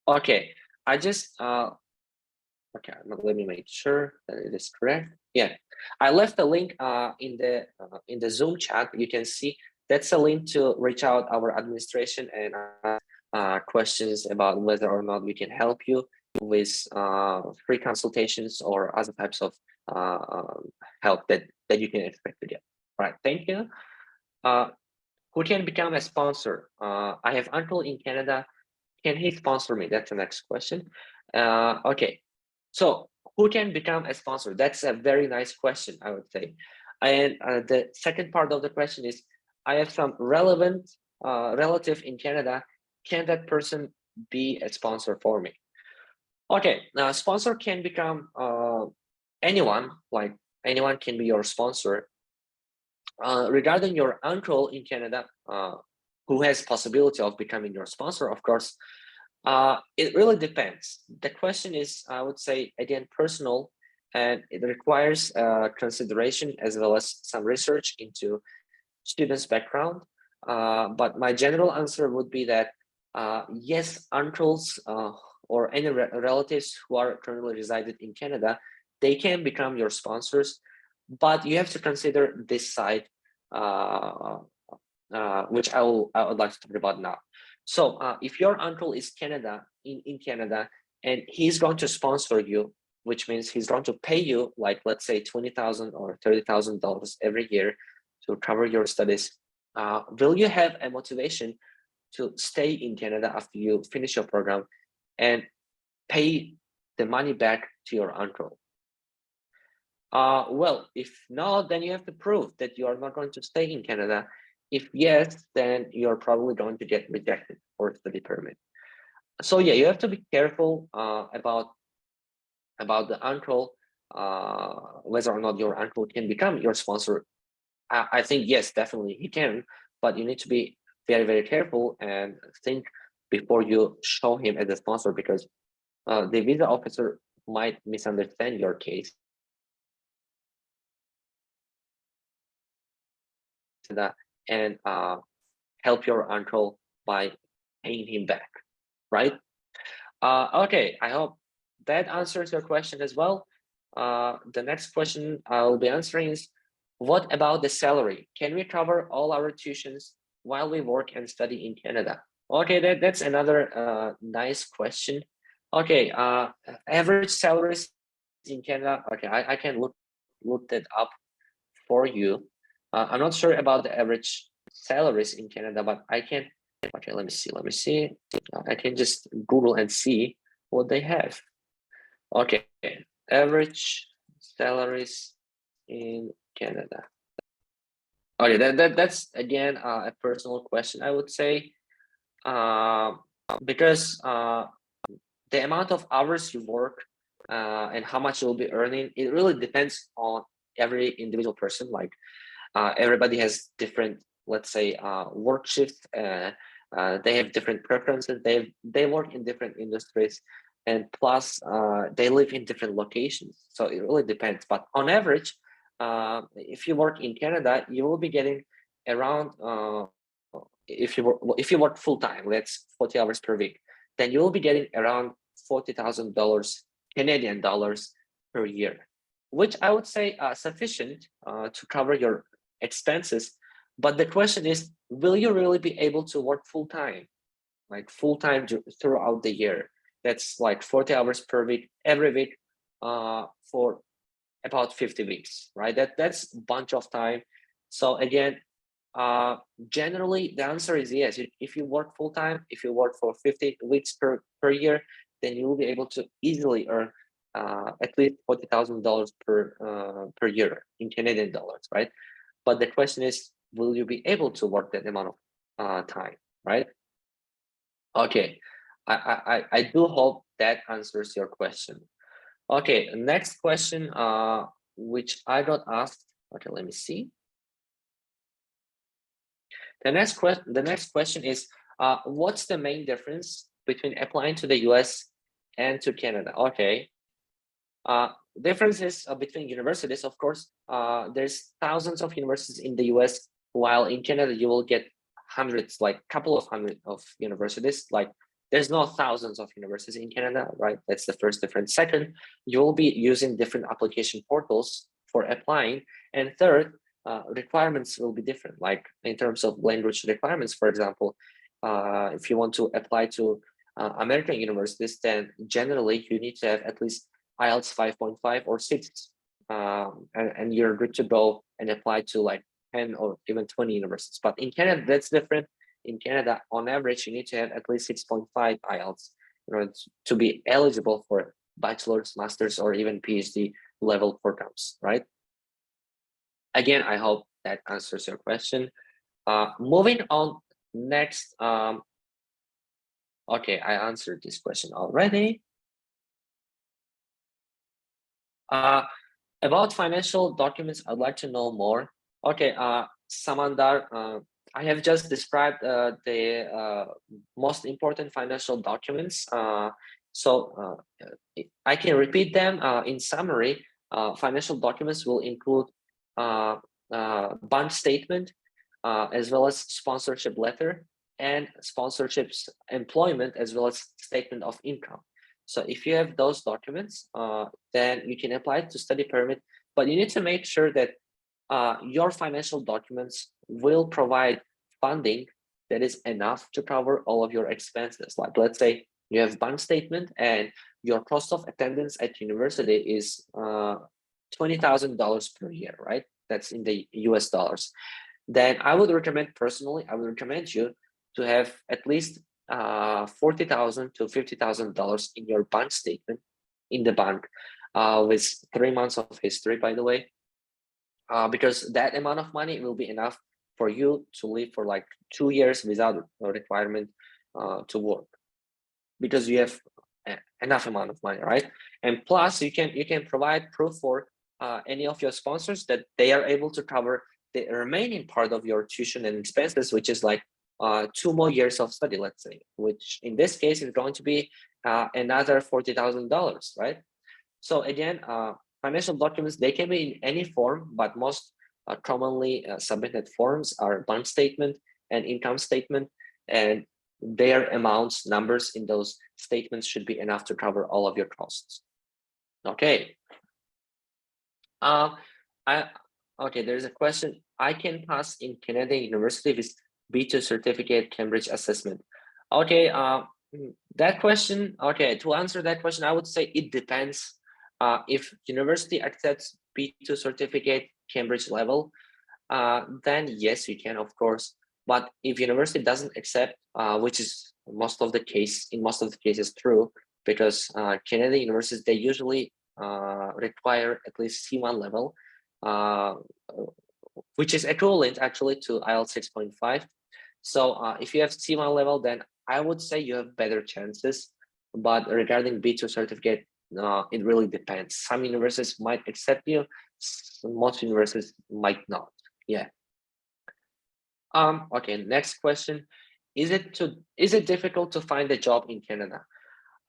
Okay, I just okay, let me make sure that it is correct. Yeah, I left the link in the Zoom chat. You can see that's a link to reach out our administration and ask questions about whether or not we can help you with free consultations or other types of help that you can expect to get. All right, thank you. Who can become a sponsor? I have uncle in Canada. Can he sponsor me? That's the next question. Okay, so who can become a sponsor? That's a very nice question, I would say. And the second part of the question is, I have some relevant relative in Canada. Can that person be a sponsor for me? Okay, now sponsor can become anyone, like anyone can be your sponsor. Regarding your uncle in Canada, who has possibility of becoming your sponsor, of course, it really depends. The question is, I would say, again, personal, and it requires consideration as well as some research into students' background. But my general answer would be that yes, uncles or any relatives who are currently resided in Canada, they can become your sponsors, but you have to consider this side, which I would like to talk about now. So if your uncle is in Canada, and he's going to sponsor you, which means he's going to pay you, like, let's say $20,000 or $30,000 every year to cover your studies, will you have a motivation to stay in Canada after you finish your program and pay the money back to your uncle? Well, if not, then you have to prove that you are not going to stay in Canada. If yes, then you're probably going to get rejected for study permit. So yeah, you have to be careful about the uncle, whether or not your uncle can become your sponsor. I think yes, definitely he can, but you need to be very, very careful and think before you show him as a sponsor, because the visa officer might misunderstand your case and help your uncle by paying him back, right? Okay, I hope that answers your question as well. The next question I'll be answering is, what about the salary? Can we cover all our tuitions while we work and study in Canada? Okay, that's another nice question. Okay, average salaries in Canada. Okay, I can look that up for you. I'm not sure about the average salaries in Canada, but I can. Okay, let me see. I can just Google and see what they have. Okay, average salaries in Canada. Okay, that's again a personal question, I would say, because the amount of hours you work and how much you'll be earning, it really depends on every individual person. Like everybody has different, let's say, work shifts. They have different preferences. They work in different industries, and plus they live in different locations. So it really depends. But on average, if you work in Canada, you will be getting around if you work full time, that's 40 hours per week, then you will be getting around $40,000 Canadian dollars per year, which I would say sufficient to cover your expenses. But the question is, will you really be able to work full time, like full time throughout the year? That's like 40 hours per week, every week, for about 50 weeks, right? That's a bunch of time. So again, generally the answer is yes. If you work full time, if you work for 50 weeks per year, then you will be able to easily earn at least $40,000 per year in Canadian dollars, right? But the question is, will you be able to work that amount of time, right? Okay, I do hope that answers your question. Okay, next question, which I got asked. Okay, let me see. The next question is, what's the main difference between applying to the US and to Canada? Okay, differences between universities, of course, there's thousands of universities in the US, while in Canada you will get hundreds, like couple of hundred of universities. Like there's no thousands of universities in Canada, right? That's the first difference. Second, you will be using different application portals for applying. And third, requirements will be different, like in terms of language requirements. For example, if you want to apply to American universities, then generally you need to have at least IELTS 5.5 or 6, and you're good to go and apply to like 10 or even 20 universities. But in Canada, that's different. In Canada, on average, you need to have at least 6.5 IELTS in order to be eligible for bachelor's, master's, or even PhD level programs, right? Again, I hope that answers your question. Moving on next. Okay, I answered this question already. About financial documents, I'd like to know more. Okay, Samandar, I have just described the most important financial documents. So I can repeat them. In summary, financial documents will include bank statement, as well as sponsorship letter, and sponsorship's employment, as well as statement of income. So if you have those documents, then you can apply to study permit, but you need to make sure that your financial documents will provide funding that is enough to cover all of your expenses. Like let's say you have bank statement and your cost of attendance at university is $20,000 per year, right? That's in the US dollars. Then I would recommend personally, I would recommend you to have at least $40,000 to $50,000 in your bank statement in the bank, with 3 months of history, by the way, because that amount of money will be enough for you to live for like 2 years without a requirement to work, because you have enough amount of money, right? And plus, you can provide proof for any of your sponsors that they are able to cover the remaining part of your tuition and expenses, which is like 2 more years of study, let's say, which in this case is going to be another $40,000, right? So again, financial documents, they can be in any form, but most commonly submitted forms are bank statement and income statement, and their amounts, numbers in those statements should be enough to cover all of your costs. Okay. Okay, there's a question. I can pass in Canadian University with B2 certificate Cambridge assessment. Okay, that question, okay, to answer that question, I would say it depends. If university accepts B2 certificate Cambridge level, then yes, you can, of course. But if university doesn't accept, which is in most of the cases true, because Canadian universities, they usually require at least C1 level, which is equivalent actually to IELTS 6.5. So if you have C1 level, then I would say you have better chances. But regarding B2 certificate, it really depends. Some universities might accept you, most universities might not. Yeah. Okay, next question. Is it difficult to find a job in Canada?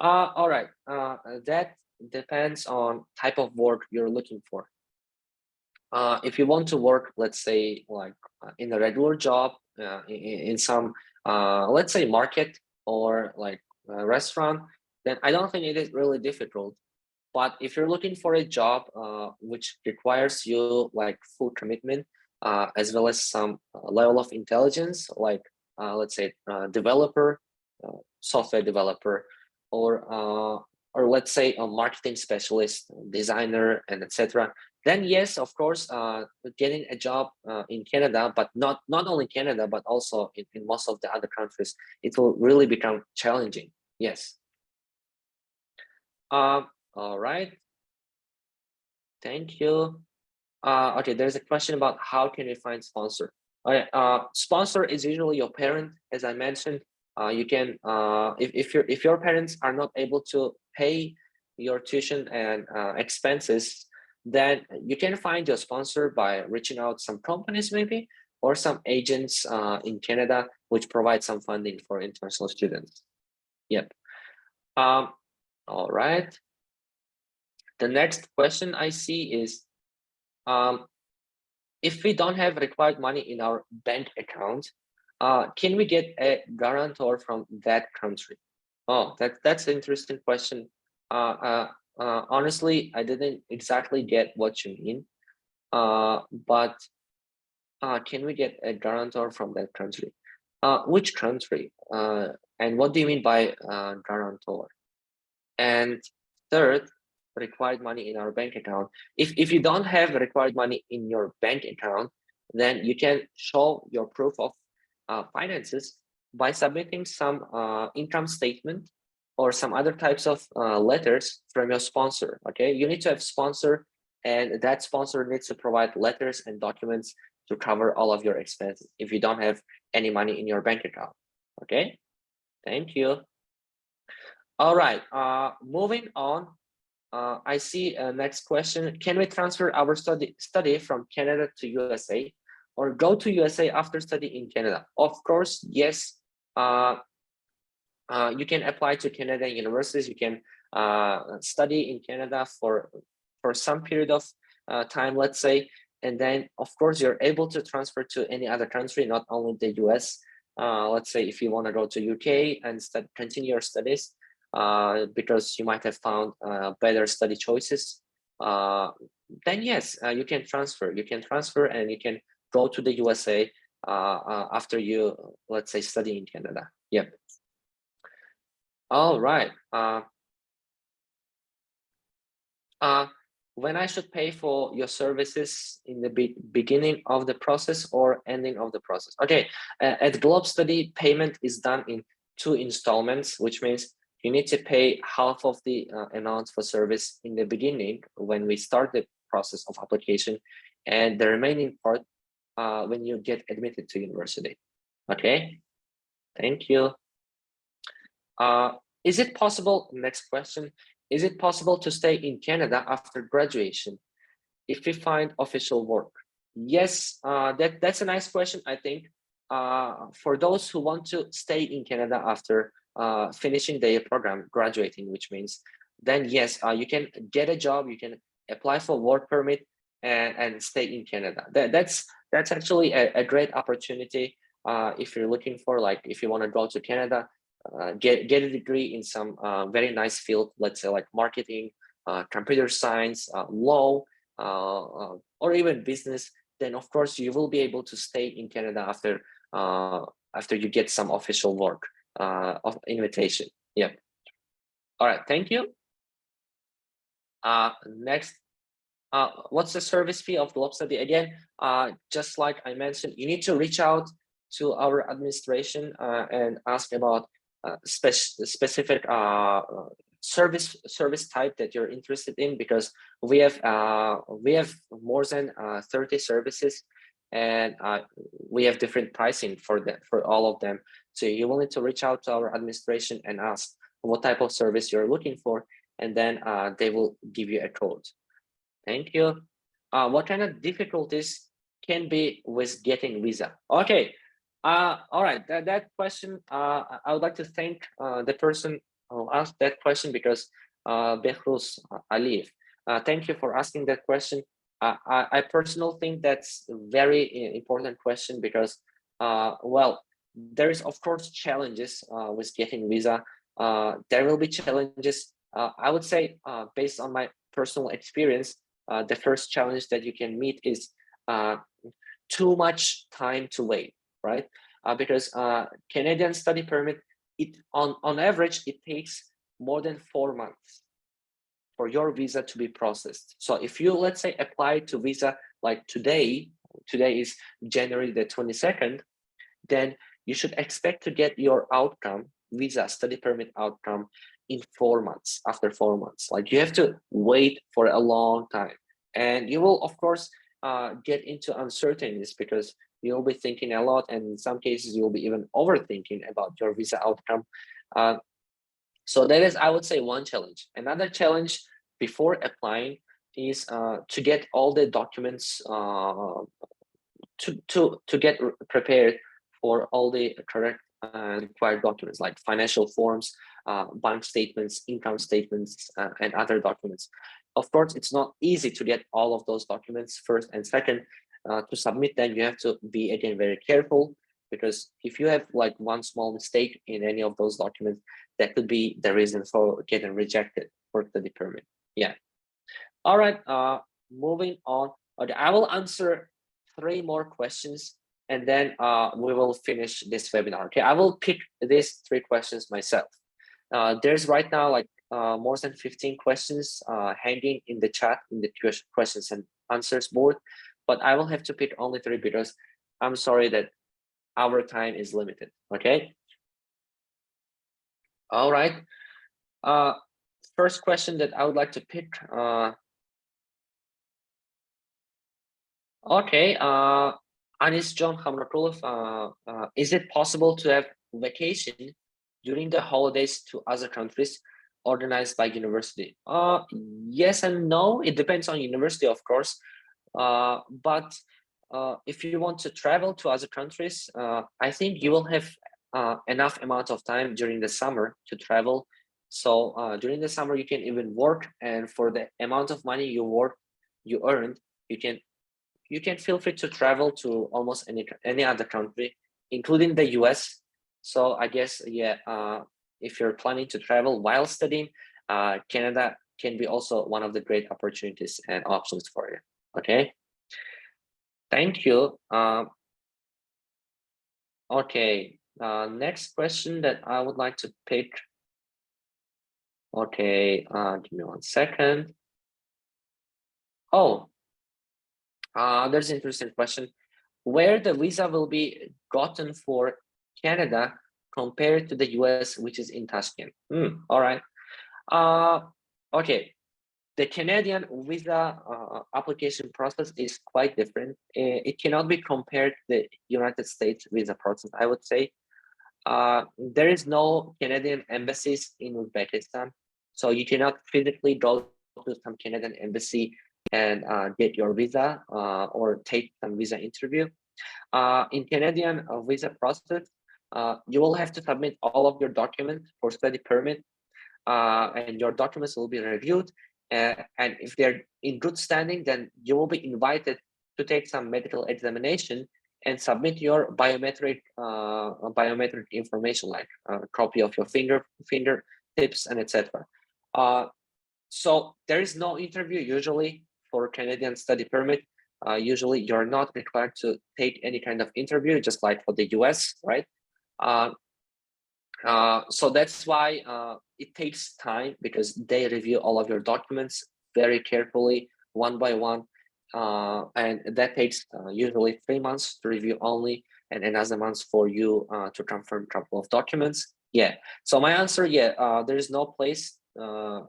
All right. That depends on type of work you're looking for. If you want to work, let's say, like in a regular job, in some, let's say, market or like a restaurant, then I don't think it is really difficult. But if you're looking for a job which requires you like full commitment, as well as some level of intelligence, like let's say developer, software developer, or let's say a marketing specialist, designer, and etc., then yes, of course, getting a job in Canada, but not only Canada, but also in most of the other countries, it will really become challenging. Yes. All right. Thank you. Okay, there's a question about how can you find sponsor. Okay, sponsor is usually your parent, as I mentioned. You can, if your parents are not able to pay your tuition and expenses, then you can find your sponsor by reaching out some companies maybe, or some agents in Canada which provide some funding for international students. Yep. All right. The next question I see is, if we don't have required money in our bank account, can we get a guarantor from that country? Oh, that's an interesting question. Honestly, I didn't exactly get what you mean. But can we get a guarantor from that country? Which country? And what do you mean by guarantor? And third, required money in our bank account. If you don't have required money in your bank account, then you can show your proof of finances by submitting some income statement or some other types of letters from your sponsor. Okay, you need to have sponsor, and that sponsor needs to provide letters and documents to cover all of your expenses if you don't have any money in your bank account. Okay, thank you. All right, moving on. I see next question. Can we transfer our study from Canada to USA or go to USA after study in Canada? Of course, yes. You can apply to Canadian universities. You can study in Canada for some period of time, let's say, and then of course you're able to transfer to any other country, not only the US. Let's say if you want to go to UK and continue your studies, because you might have found better study choices, then yes, you can transfer. You can transfer and you can go to the USA after you, let's say, study in Canada. Yep. All right. When I should pay for your services in the beginning of the process or ending of the process? Okay, at Globe Study, payment is done in 2 installments, which means you need to pay half of the amount for service in the beginning when we start the process of application, and the remaining part when you get admitted to university. Okay, thank you. Is it possible, next question, is it possible to stay in Canada after graduation if we find official work? Yes, that's a nice question, I think. For those who want to stay in Canada after finishing their program, graduating, which means, then yes, you can get a job, you can apply for work permit and stay in Canada. That's actually a great opportunity if you're looking for, like, if you want to go to Canada, get a degree in some very nice field, let's say like marketing, computer science, law, or even business, then of course you will be able to stay in Canada after you get some official work of invitation. Yeah. All right, thank you. Next, what's the service fee of Globe Study? Again, just like I mentioned, you need to reach out to our administration and ask about specific service type that you're interested in, because we have more than 30 services, and we have different pricing for all of them. So you will need to reach out to our administration and ask what type of service you're looking for, and then they will give you a code. Thank you. What kind of difficulties can be with getting visa? Okay. All right. That question, I would like to thank the person who asked that question, because Behruz Aliyev. Thank you for asking that question. I personally think that's a very important question, because, well, there is of course challenges with getting visa. There will be challenges. I would say, based on my personal experience, the first challenge that you can meet is too much time to wait, right? Because Canadian study permit, it on average, it takes more than 4 months for your visa to be processed. So if you, let's say, apply to visa like today is January the 22nd, then you should expect to get your outcome, visa study permit outcome, in 4 months, after 4 months. Like, you have to wait for a long time. And you will, of course, get into uncertainties, because you'll be thinking a lot, and in some cases you'll be even overthinking about your visa outcome. So that is, I would say, one challenge. Another challenge before applying is to get all the documents, to get prepared for all the correct required documents, like financial forms, bank statements, income statements, and other documents. Of course, it's not easy to get all of those documents first, and second, to submit them, you have to be again very careful, because if you have like one small mistake in any of those documents, that could be the reason for getting rejected for study permit. Yeah. All right. Moving on. Okay, I will answer 3 more questions, and then we will finish this webinar. Okay, I will pick these 3 questions myself. There's right now like more than 15 questions hanging in the chat in the questions and answers board, but I will have to pick only 3 because I'm sorry that our time is limited. Okay. All right. First question that I would like to pick. Okay. Anis John Hamrakulov, is it possible to have vacation during the holidays to other countries organized by university? Yes and no. It depends on university, of course. But if you want to travel to other countries, I think you will have enough amount of time during the summer to travel. So during the summer, you can even work, and for the amount of money you earned, you can feel free to travel to almost any other country, including the US. So I guess, yeah, if you're planning to travel while studying, Canada can be also one of the great opportunities and options for you. Okay. Thank you. Okay. Next question that I would like to pick. Okay. Give me 1 second. Oh, there's an interesting question. Where the visa will be gotten for Canada compared to the US, which is in Tashkent. All right. Okay. The Canadian visa application process is quite different. It cannot be compared to the United States visa process, I would say. There is no Canadian embassies in Uzbekistan, so you cannot physically go to some Canadian embassy and get your visa or take some visa interview. In Canadian visa process, you will have to submit all of your documents for study permit, and your documents will be reviewed. And if they're in good standing, then you will be invited to take some medical examination and submit your biometric information, like a copy of your fingertips and etc. So there is no interview usually for Canadian study permit. Usually you're not required to take any kind of interview, just like for the US, right? So that's why it takes time, because they review all of your documents very carefully, one by one. And that takes usually 3 months to review only, and another month for you to confirm a couple of documents. Yeah. So my answer, yeah, there is no place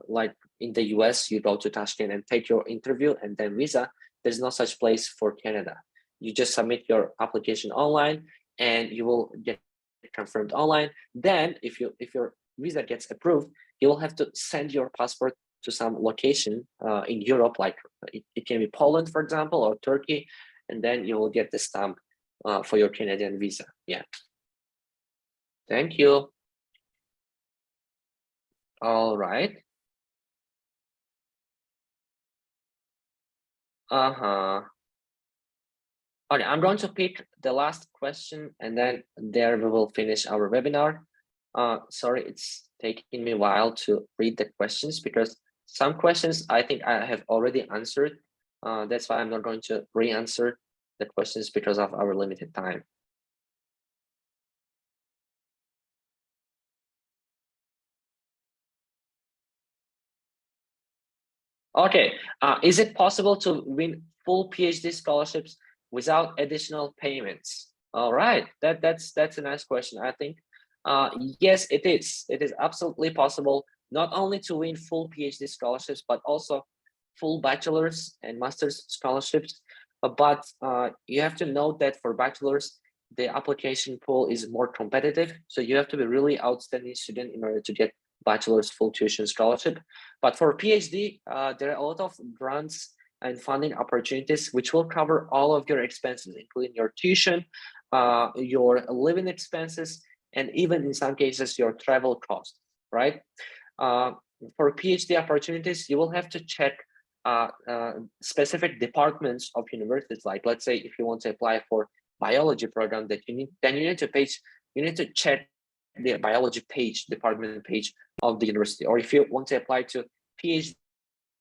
like in the US, you go to Tashkent and take your interview and then visa. There's no such place for Canada. You just submit your application online and you will get confirmed online. Then if your visa gets approved, you will have to send your passport to some location in Europe, like it can be Poland, for example, or Turkey, and then you will get the stamp for your Canadian visa. Yeah. Thank you. All right. Okay, I'm going to pick the last question, and then there we will finish our webinar. Sorry, it's taking me a while to read the questions, because some questions I think I have already answered. That's why I'm not going to re-answer the questions because of our limited time. Okay, is it possible to win full PhD scholarships without additional payments? All right, that's a nice question. I think yes, it is. It is absolutely possible not only to win full PhD scholarships, but also full bachelor's and master's scholarships. But you have to note that for bachelor's, the application pool is more competitive. So you have to be really outstanding student in order to get bachelor's full tuition scholarship. But for PhD, there are a lot of grants and funding opportunities which will cover all of your expenses, including your tuition, your living expenses, and even in some cases your travel costs, right? For PhD opportunities, you will have to check specific departments of universities. Like, let's say if you want to apply for biology program, that you need to check the biology page, department page of the university. Or if you want to apply to PhD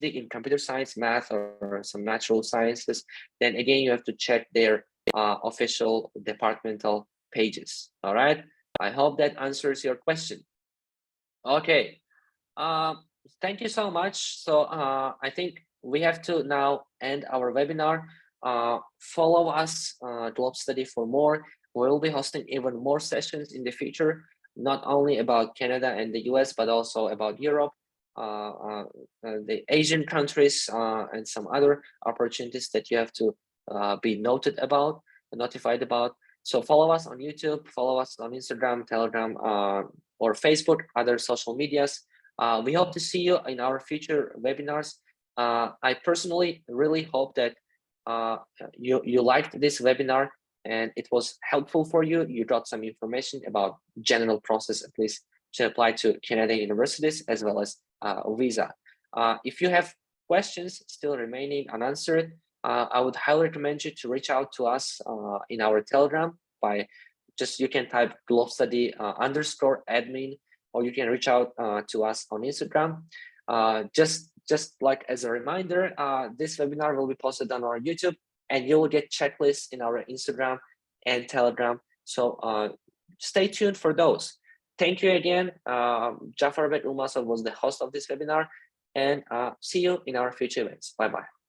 in computer science, math, or some natural sciences, then again you have to check their official departmental pages. All right, I hope that answers your question. Okay, thank you so much. So I think we have to now end our webinar. Follow us, Globe Study, for more. We'll be hosting even more sessions in the future, not only about Canada and the US, but also about Europe, the Asian countries, and some other opportunities that you have to be notified about. So follow us on YouTube, follow us on Instagram, Telegram, or Facebook, other social medias. We hope to see you in our future webinars. I personally really hope that you liked this webinar and it was helpful for you. You got some information about general process, at least, to apply to Canadian universities as well as visa. If you have questions still remaining unanswered, I would highly recommend you to reach out to us in our Telegram by you can type Globe Study _admin, or you can reach out to us on Instagram. Just like as a reminder, this webinar will be posted on our YouTube, and you will get checklists in our Instagram and Telegram. So stay tuned for those. Thank you again. Jafarbek Ulmasov was the host of this webinar, and see you in our future events. Bye-bye.